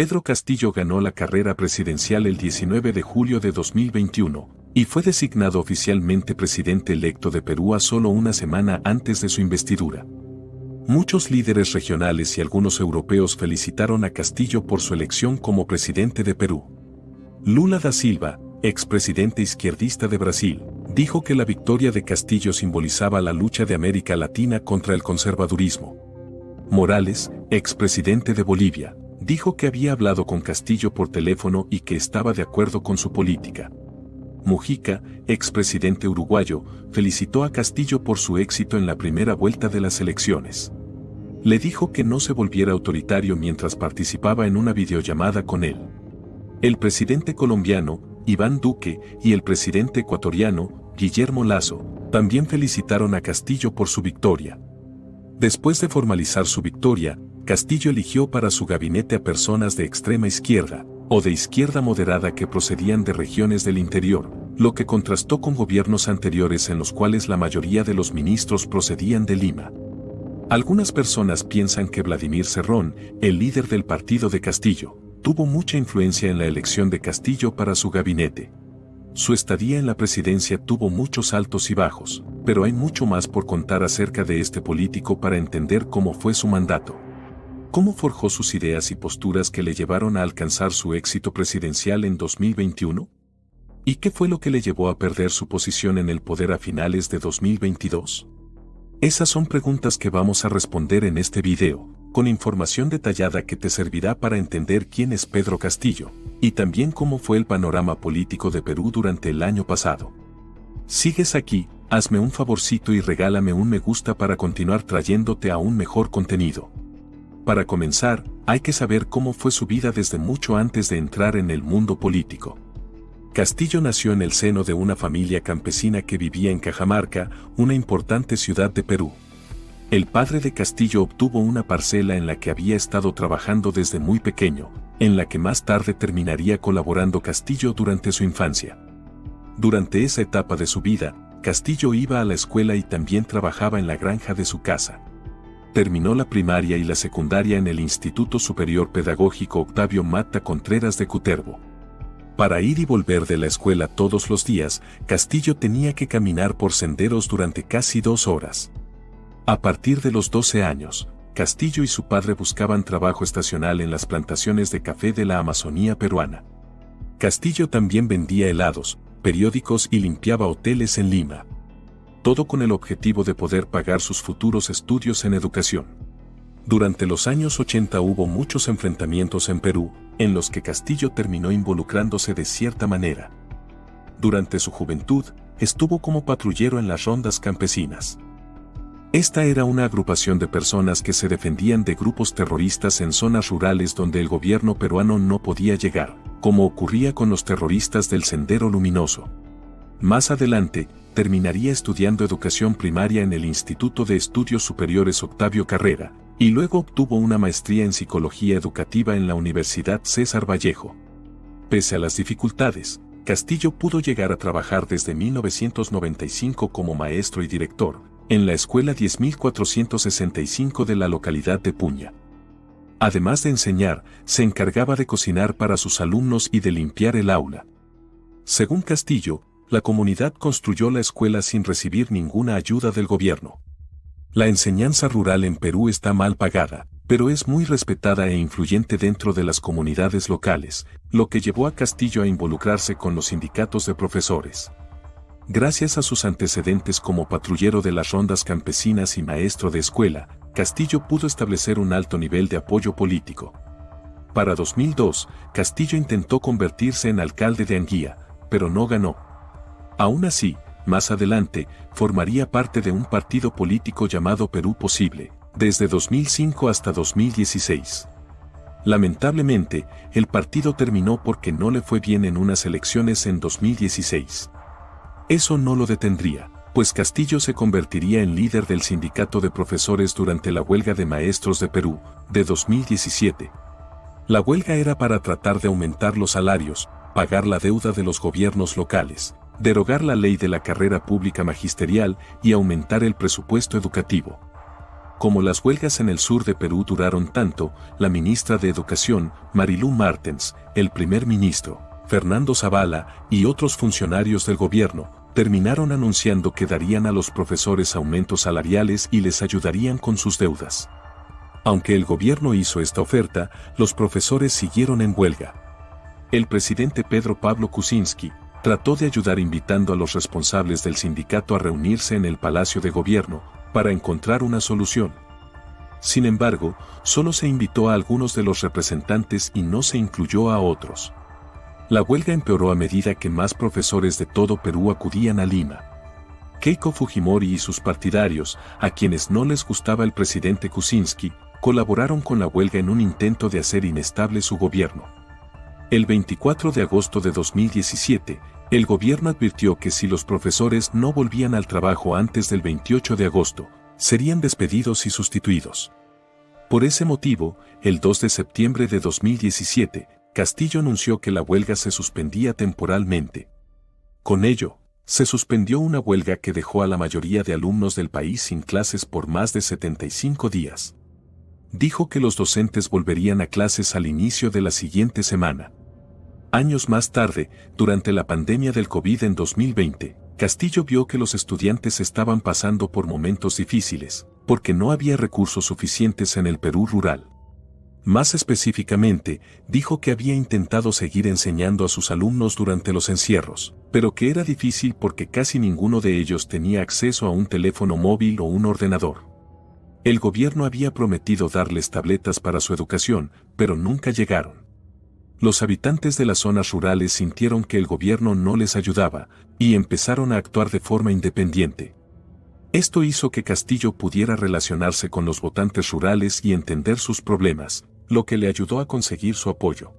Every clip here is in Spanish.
Pedro Castillo ganó la carrera presidencial el 19 de julio de 2021 y fue designado oficialmente presidente electo de Perú a solo una semana antes de su investidura. Muchos líderes regionales y algunos europeos felicitaron a Castillo por su elección como presidente de Perú. Lula da Silva, expresidente izquierdista de Brasil, dijo que la victoria de Castillo simbolizaba la lucha de América Latina contra el conservadurismo. Morales, expresidente de Bolivia, dijo que había hablado con Castillo por teléfono y que estaba de acuerdo con su política. Mujica, expresidente uruguayo, felicitó a Castillo por su éxito en la primera vuelta de las elecciones. Le dijo que no se volviera autoritario mientras participaba en una videollamada con él. El presidente colombiano, Iván Duque, y el presidente ecuatoriano, Guillermo Lasso, también felicitaron a Castillo por su victoria. Después de formalizar su victoria, Castillo eligió para su gabinete a personas de extrema izquierda, o de izquierda moderada que procedían de regiones del interior, lo que contrastó con gobiernos anteriores en los cuales la mayoría de los ministros procedían de Lima. Algunas personas piensan que Vladimir Cerrón, el líder del partido de Castillo, tuvo mucha influencia en la elección de Castillo para su gabinete. Su estadía en la presidencia tuvo muchos altos y bajos, pero hay mucho más por contar acerca de este político para entender cómo fue su mandato. ¿Cómo forjó sus ideas y posturas que le llevaron a alcanzar su éxito presidencial en 2021? ¿Y qué fue lo que le llevó a perder su posición en el poder a finales de 2022? Esas son preguntas que vamos a responder en este video, con información detallada que te servirá para entender quién es Pedro Castillo, y también cómo fue el panorama político de Perú durante el año pasado. ¿Sigues aquí? Hazme un favorcito y regálame un me gusta para continuar trayéndote aún mejor contenido. Para comenzar, hay que saber cómo fue su vida desde mucho antes de entrar en el mundo político. Castillo nació en el seno de una familia campesina que vivía en Cajamarca, una importante ciudad de Perú. El padre de Castillo obtuvo una parcela en la que había estado trabajando desde muy pequeño, en la que más tarde terminaría colaborando Castillo durante su infancia. Durante esa etapa de su vida, Castillo iba a la escuela y también trabajaba en la granja de su casa. Terminó la primaria y la secundaria en el Instituto Superior Pedagógico Octavio Mata Contreras de Cutervo. Para ir y volver de la escuela todos los días, Castillo tenía que caminar por senderos durante casi 2 horas. A partir de los 12 años, Castillo y su padre buscaban trabajo estacional en las plantaciones de café de la Amazonía peruana. Castillo también vendía helados, periódicos y limpiaba hoteles en Lima. Todo con el objetivo de poder pagar sus futuros estudios en educación. Durante los años 80 hubo muchos enfrentamientos en Perú, en los que Castillo terminó involucrándose de cierta manera. Durante su juventud, estuvo como patrullero en las rondas campesinas. Esta era una agrupación de personas que se defendían de grupos terroristas en zonas rurales donde el gobierno peruano no podía llegar, como ocurría con los terroristas del Sendero Luminoso. Más adelante, terminaría estudiando educación primaria en el Instituto de Estudios Superiores Octavio Carrera, y luego obtuvo una maestría en psicología educativa en la Universidad César Vallejo. Pese a las dificultades, Castillo pudo llegar a trabajar desde 1995 como maestro y director, en la Escuela 10.465 de la localidad de Puña. Además de enseñar, se encargaba de cocinar para sus alumnos y de limpiar el aula. Según Castillo, la comunidad construyó la escuela sin recibir ninguna ayuda del gobierno. La enseñanza rural en Perú está mal pagada, pero es muy respetada e influyente dentro de las comunidades locales, lo que llevó a Castillo a involucrarse con los sindicatos de profesores. Gracias a sus antecedentes como patrullero de las rondas campesinas y maestro de escuela, Castillo pudo establecer un alto nivel de apoyo político. Para 2002, Castillo intentó convertirse en alcalde de Anguía, pero no ganó. Aún así, más adelante, formaría parte de un partido político llamado Perú Posible, desde 2005 hasta 2016. Lamentablemente, el partido terminó porque no le fue bien en unas elecciones en 2016. Eso no lo detendría, pues Castillo se convertiría en líder del sindicato de profesores durante la huelga de maestros de Perú, de 2017. La huelga era para tratar de aumentar los salarios, pagar la deuda de los gobiernos locales, derogar la ley de la carrera pública magisterial y aumentar el presupuesto educativo. Como las huelgas en el sur de Perú duraron tanto, la ministra de Educación, Marilú Martens, el primer ministro, Fernando Zavala, y otros funcionarios del gobierno, terminaron anunciando que darían a los profesores aumentos salariales y les ayudarían con sus deudas. Aunque el gobierno hizo esta oferta, los profesores siguieron en huelga. El presidente Pedro Pablo Kuczynski trató de ayudar invitando a los responsables del sindicato a reunirse en el Palacio de Gobierno para encontrar una solución. Sin embargo, solo se invitó a algunos de los representantes y no se incluyó a otros. La huelga empeoró a medida que más profesores de todo Perú acudían a Lima. Keiko Fujimori y sus partidarios, a quienes no les gustaba el presidente Kuczynski, colaboraron con la huelga en un intento de hacer inestable su gobierno. El 24 de agosto de 2017, el gobierno advirtió que si los profesores no volvían al trabajo antes del 28 de agosto, serían despedidos y sustituidos. Por ese motivo, el 2 de septiembre de 2017, Castillo anunció que la huelga se suspendía temporalmente. Con ello, se suspendió una huelga que dejó a la mayoría de alumnos del país sin clases por más de 75 días. Dijo que los docentes volverían a clases al inicio de la siguiente semana. Años más tarde, durante la pandemia del COVID en 2020, Castillo vio que los estudiantes estaban pasando por momentos difíciles, porque no había recursos suficientes en el Perú rural. Más específicamente, dijo que había intentado seguir enseñando a sus alumnos durante los encierros, pero que era difícil porque casi ninguno de ellos tenía acceso a un teléfono móvil o un ordenador. El gobierno había prometido darles tabletas para su educación, pero nunca llegaron. Los habitantes de las zonas rurales sintieron que el gobierno no les ayudaba, y empezaron a actuar de forma independiente. Esto hizo que Castillo pudiera relacionarse con los votantes rurales y entender sus problemas, lo que le ayudó a conseguir su apoyo.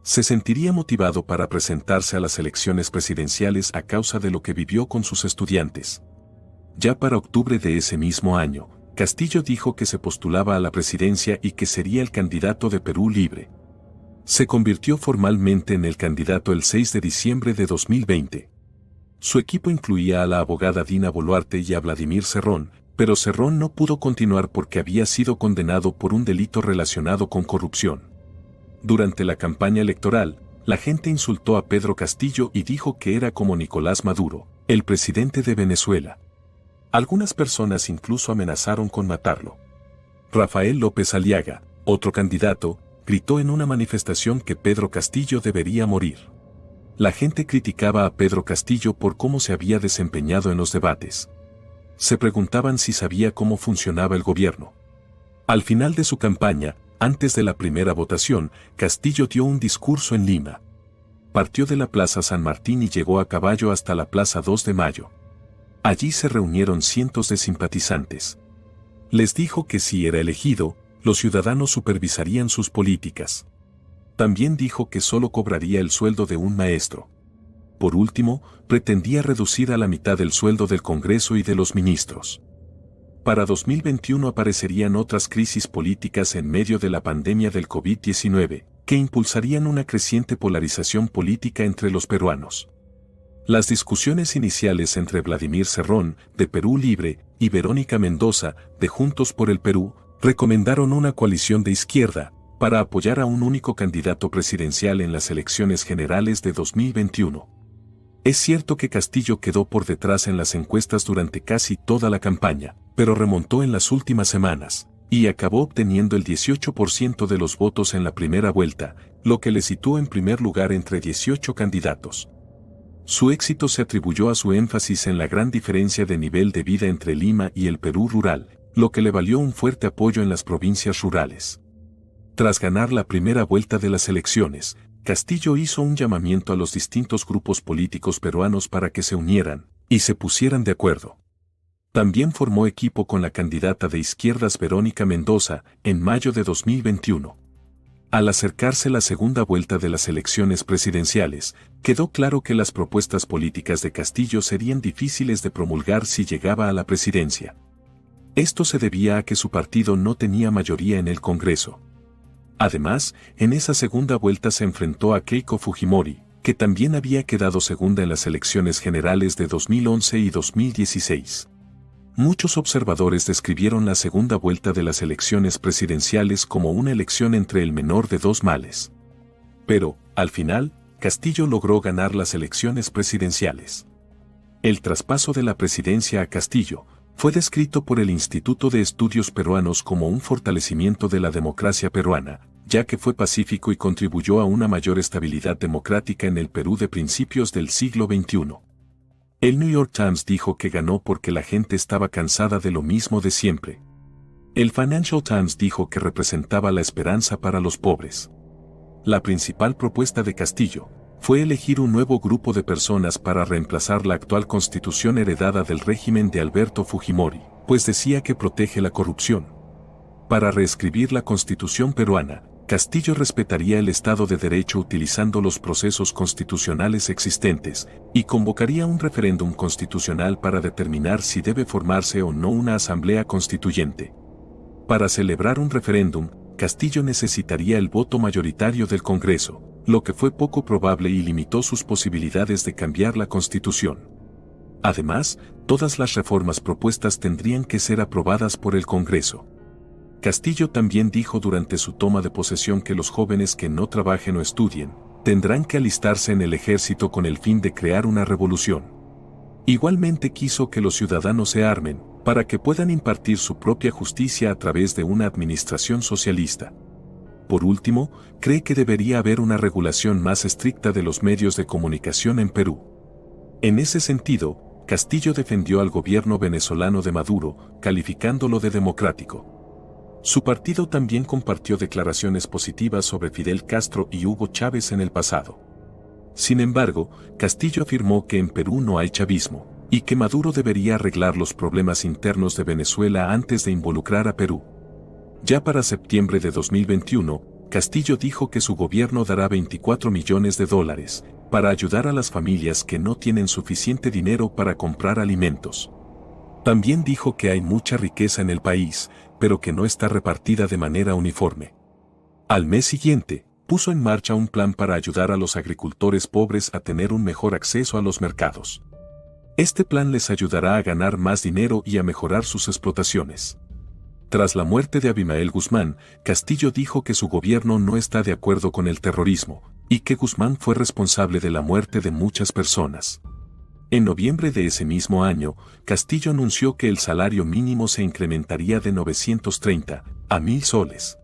Se sentiría motivado para presentarse a las elecciones presidenciales a causa de lo que vivió con sus estudiantes. Ya para octubre de ese mismo año, Castillo dijo que se postulaba a la presidencia y que sería el candidato de Perú Libre. Se convirtió formalmente en el candidato el 6 de diciembre de 2020. Su equipo incluía a la abogada Dina Boluarte y a Vladimir Cerrón, pero Cerrón no pudo continuar porque había sido condenado por un delito relacionado con corrupción. Durante la campaña electoral, la gente insultó a Pedro Castillo y dijo que era como Nicolás Maduro, el presidente de Venezuela. Algunas personas incluso amenazaron con matarlo. Rafael López Aliaga, otro candidato, gritó en una manifestación que Pedro Castillo debería morir. La gente criticaba a Pedro Castillo por cómo se había desempeñado en los debates. Se preguntaban si sabía cómo funcionaba el gobierno. Al final de su campaña, antes de la primera votación, Castillo dio un discurso en Lima. Partió de la Plaza San Martín y llegó a caballo hasta la Plaza 2 de Mayo. Allí se reunieron cientos de simpatizantes. Les dijo que si era elegido, los ciudadanos supervisarían sus políticas. También dijo que solo cobraría el sueldo de un maestro. Por último, pretendía reducir a la mitad el sueldo del Congreso y de los ministros. Para 2021 aparecerían otras crisis políticas en medio de la pandemia del COVID-19, que impulsarían una creciente polarización política entre los peruanos. Las discusiones iniciales entre Vladimir Cerrón, de Perú Libre, y Verónica Mendoza, de Juntos por el Perú, recomendaron una coalición de izquierda, para apoyar a un único candidato presidencial en las elecciones generales de 2021. Es cierto que Castillo quedó por detrás en las encuestas durante casi toda la campaña, pero remontó en las últimas semanas, y acabó obteniendo el 18% de los votos en la primera vuelta, lo que le situó en primer lugar entre 18 candidatos. Su éxito se atribuyó a su énfasis en la gran diferencia de nivel de vida entre Lima y el Perú rural, lo que le valió un fuerte apoyo en las provincias rurales. Tras ganar la primera vuelta de las elecciones, Castillo hizo un llamamiento a los distintos grupos políticos peruanos para que se unieran y se pusieran de acuerdo. También formó equipo con la candidata de izquierdas Verónica Mendoza en mayo de 2021. Al acercarse la segunda vuelta de las elecciones presidenciales, quedó claro que las propuestas políticas de Castillo serían difíciles de promulgar si llegaba a la presidencia. Esto se debía a que su partido no tenía mayoría en el Congreso. Además, en esa segunda vuelta se enfrentó a Keiko Fujimori, que también había quedado segunda en las elecciones generales de 2011 y 2016. Muchos observadores describieron la segunda vuelta de las elecciones presidenciales como una elección entre el menor de dos males. Pero, al final, Castillo logró ganar las elecciones presidenciales. El traspaso de la presidencia a Castillo fue descrito por el Instituto de Estudios Peruanos como un fortalecimiento de la democracia peruana, ya que fue pacífico y contribuyó a una mayor estabilidad democrática en el Perú de principios del siglo XXI. El New York Times dijo que ganó porque la gente estaba cansada de lo mismo de siempre. El Financial Times dijo que representaba la esperanza para los pobres. La principal propuesta de Castillo fue elegir un nuevo grupo de personas para reemplazar la actual constitución heredada del régimen de Alberto Fujimori, pues decía que protege la corrupción. Para reescribir la constitución peruana, Castillo respetaría el Estado de Derecho utilizando los procesos constitucionales existentes y convocaría un referéndum constitucional para determinar si debe formarse o no una asamblea constituyente. Para celebrar un referéndum, Castillo necesitaría el voto mayoritario del Congreso, lo que fue poco probable y limitó sus posibilidades de cambiar la Constitución. Además, todas las reformas propuestas tendrían que ser aprobadas por el Congreso. Castillo también dijo durante su toma de posesión que los jóvenes que no trabajen o estudien, tendrán que alistarse en el ejército con el fin de crear una revolución. Igualmente quiso que los ciudadanos se armen, para que puedan impartir su propia justicia a través de una administración socialista. Por último, cree que debería haber una regulación más estricta de los medios de comunicación en Perú. En ese sentido, Castillo defendió al gobierno venezolano de Maduro, calificándolo de democrático. Su partido también compartió declaraciones positivas sobre Fidel Castro y Hugo Chávez en el pasado. Sin embargo, Castillo afirmó que en Perú no hay chavismo, y que Maduro debería arreglar los problemas internos de Venezuela antes de involucrar a Perú. Ya para septiembre de 2021, Castillo dijo que su gobierno dará $24 millones para ayudar a las familias que no tienen suficiente dinero para comprar alimentos. También dijo que hay mucha riqueza en el país, pero que no está repartida de manera uniforme. Al mes siguiente, puso en marcha un plan para ayudar a los agricultores pobres a tener un mejor acceso a los mercados. Este plan les ayudará a ganar más dinero y a mejorar sus explotaciones. Tras la muerte de Abimael Guzmán, Castillo dijo que su gobierno no está de acuerdo con el terrorismo, y que Guzmán fue responsable de la muerte de muchas personas. En noviembre de ese mismo año, Castillo anunció que el salario mínimo se incrementaría de 930 a 1.000 soles.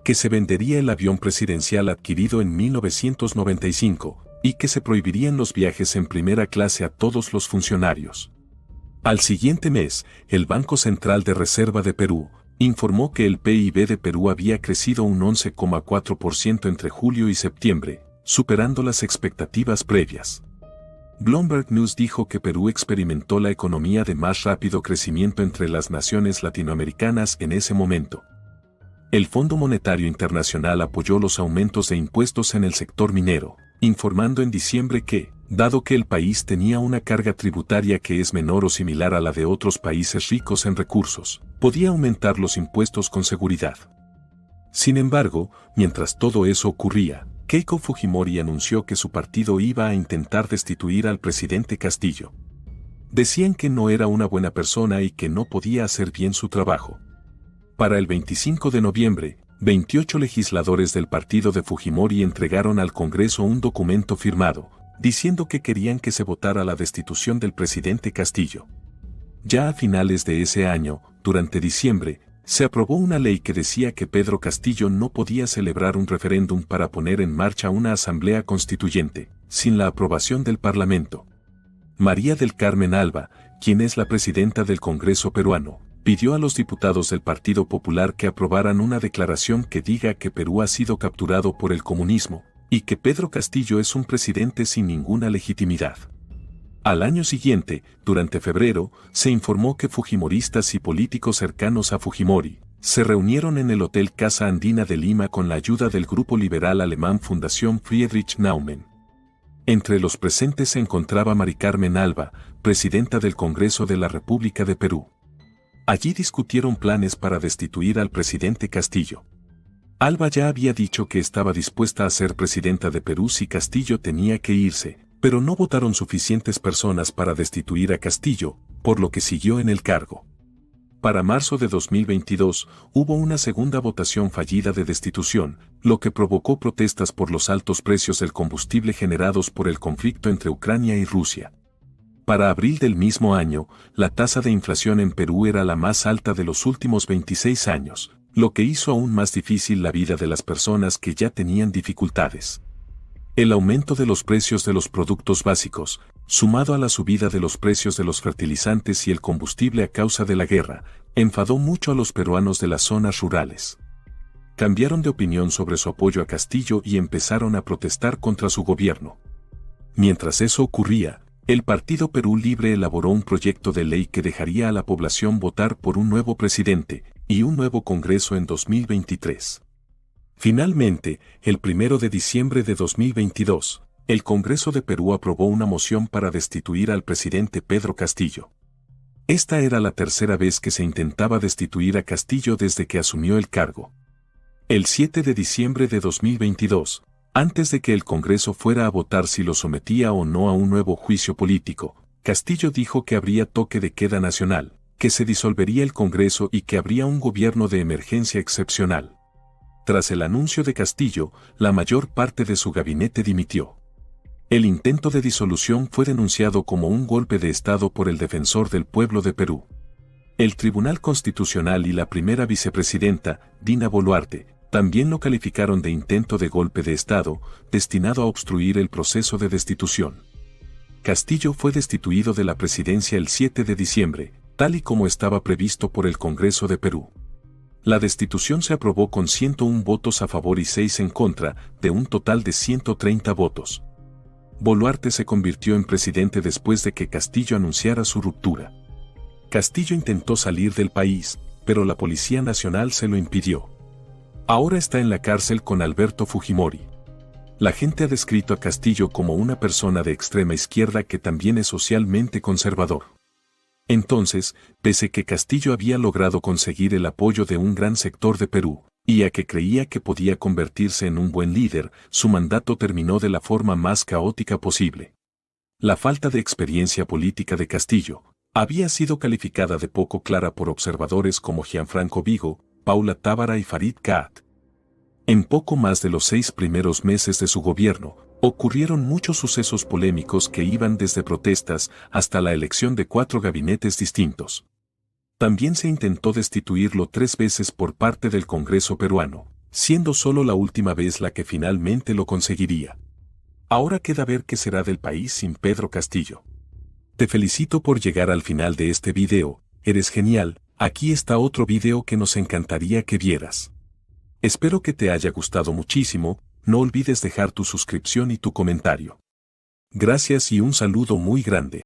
Que se vendería el avión presidencial adquirido en 1995 y que se prohibirían los viajes en primera clase a todos los funcionarios. Al siguiente mes, el Banco Central de Reserva de Perú informó que el PIB de Perú había crecido un 11,4% entre julio y septiembre, superando las expectativas previas. Bloomberg News dijo que Perú experimentó la economía de más rápido crecimiento entre las naciones latinoamericanas en ese momento. El Fondo Monetario Internacional apoyó los aumentos de impuestos en el sector minero, informando en diciembre que, dado que el país tenía una carga tributaria que es menor o similar a la de otros países ricos en recursos, podía aumentar los impuestos con seguridad. Sin embargo, mientras todo eso ocurría, Keiko Fujimori anunció que su partido iba a intentar destituir al presidente Castillo. Decían que no era una buena persona y que no podía hacer bien su trabajo. Para el 25 de noviembre, 28 legisladores del partido de Fujimori entregaron al Congreso un documento firmado, diciendo que querían que se votara la destitución del presidente Castillo. Ya a finales de ese año, durante diciembre, se aprobó una ley que decía que Pedro Castillo no podía celebrar un referéndum para poner en marcha una asamblea constituyente, sin la aprobación del Parlamento. María del Carmen Alba, quien es la presidenta del Congreso peruano, pidió a los diputados del Partido Popular que aprobaran una declaración que diga que Perú ha sido capturado por el comunismo, y que Pedro Castillo es un presidente sin ninguna legitimidad. Al año siguiente, durante febrero, se informó que fujimoristas y políticos cercanos a Fujimori se reunieron en el Hotel Casa Andina de Lima con la ayuda del grupo liberal alemán Fundación Friedrich Naumann. Entre los presentes se encontraba Mari Carmen Alba, presidenta del Congreso de la República de Perú. Allí discutieron planes para destituir al presidente Castillo. Alba ya había dicho que estaba dispuesta a ser presidenta de Perú si Castillo tenía que irse, pero no votaron suficientes personas para destituir a Castillo, por lo que siguió en el cargo. Para marzo de 2022, hubo una segunda votación fallida de destitución, lo que provocó protestas por los altos precios del combustible generados por el conflicto entre Ucrania y Rusia. Para abril del mismo año, la tasa de inflación en Perú era la más alta de los últimos 26 años, lo que hizo aún más difícil la vida de las personas que ya tenían dificultades. El aumento de los precios de los productos básicos, sumado a la subida de los precios de los fertilizantes y el combustible a causa de la guerra, enfadó mucho a los peruanos de las zonas rurales. Cambiaron de opinión sobre su apoyo a Castillo y empezaron a protestar contra su gobierno. Mientras eso ocurría, el Partido Perú Libre elaboró un proyecto de ley que dejaría a la población votar por un nuevo presidente y un nuevo Congreso en 2023. Finalmente, el 1 de diciembre de 2022, el Congreso de Perú aprobó una moción para destituir al presidente Pedro Castillo. Esta era la tercera vez que se intentaba destituir a Castillo desde que asumió el cargo. El 7 de diciembre de 2022, antes de que el Congreso fuera a votar si lo sometía o no a un nuevo juicio político, Castillo dijo que habría toque de queda nacional, que se disolvería el Congreso y que habría un gobierno de emergencia excepcional. Tras el anuncio de Castillo, la mayor parte de su gabinete dimitió. El intento de disolución fue denunciado como un golpe de Estado por el defensor del pueblo de Perú. El Tribunal Constitucional y la primera vicepresidenta, Dina Boluarte, también lo calificaron de intento de golpe de Estado, destinado a obstruir el proceso de destitución. Castillo fue destituido de la presidencia el 7 de diciembre, tal y como estaba previsto por el Congreso de Perú. La destitución se aprobó con 101 votos a favor y 6 en contra, de un total de 130 votos. Boluarte se convirtió en presidente después de que Castillo anunciara su ruptura. Castillo intentó salir del país, pero la Policía Nacional se lo impidió. Ahora está en la cárcel con Alberto Fujimori. La gente ha descrito a Castillo como una persona de extrema izquierda que también es socialmente conservador. Entonces, pese a que Castillo había logrado conseguir el apoyo de un gran sector de Perú, y a que creía que podía convertirse en un buen líder, su mandato terminó de la forma más caótica posible. La falta de experiencia política de Castillo había sido calificada de poco clara por observadores como Gianfranco Vigo, Paula Tábara y Farid Kaat. En poco más de los 6 primeros meses de su gobierno, ocurrieron muchos sucesos polémicos que iban desde protestas hasta la elección de 4 gabinetes distintos. También se intentó destituirlo 3 veces por parte del Congreso peruano, siendo solo la última vez la que finalmente lo conseguiría. Ahora queda ver qué será del país sin Pedro Castillo. Te felicito por llegar al final de este video, eres genial, aquí está otro video que nos encantaría que vieras. Espero que te haya gustado muchísimo, no olvides dejar tu suscripción y tu comentario. Gracias y un saludo muy grande.